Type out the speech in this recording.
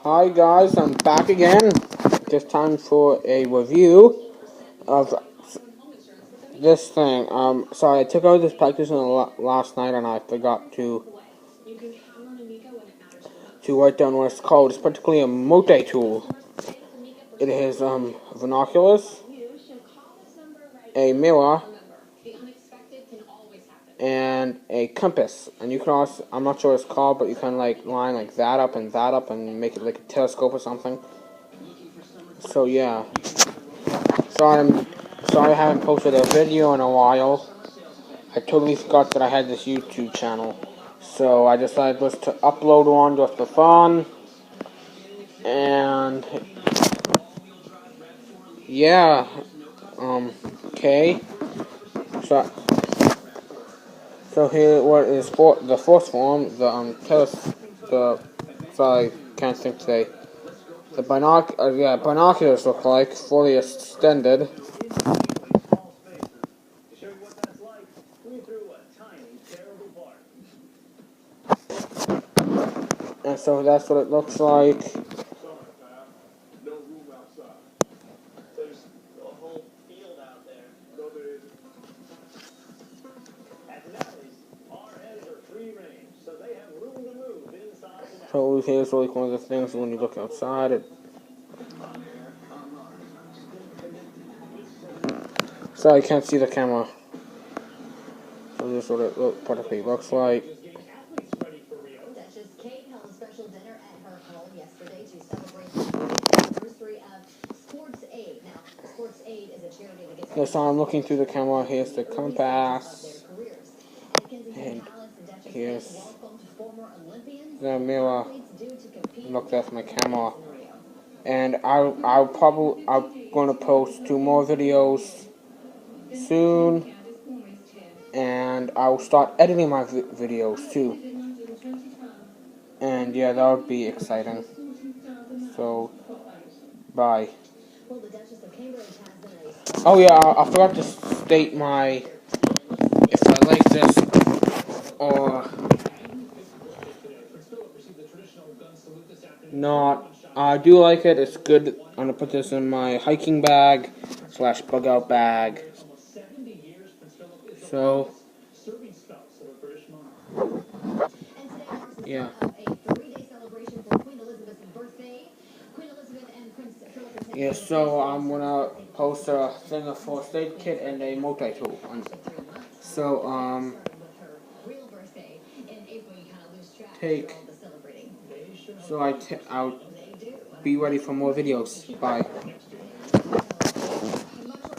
Hi guys, I'm back again. This time for a review of this thing. Sorry, I took out this practice last night and I forgot to write down what it's called. It's particularly a multi-tool. It has binoculars, a mirror, and a compass. And you can also, I'm not sure what it's called, but you can like line like that up and make it like a telescope or something. So yeah. Sorry I haven't posted a video in a while. I totally forgot that I had this YouTube channel. So I decided just to upload one just for fun. And yeah. Okay. So here what is the fourth form, sorry, can't think today. The binoculars look like fully extended. And so that's what it looks like. So here's like one of the things when you look outside. Sorry, I can't see the camera. So this is what it particularly looks like. So I'm looking through the camera. Here's the compass. And here's the mirror. Look, that's my camera. And I'm going to post 2 more videos soon. And I'll start editing my videos too. And yeah, that would be exciting. So, bye. Oh yeah, I forgot to state if I like this or not. I do like it. It's good. I'm gonna put this in my hiking bag / bug out bag. So, yeah. Yeah, so I'm gonna post a thing, a first aid kit, and a multi-tool. So, I'll be ready for more videos. Bye.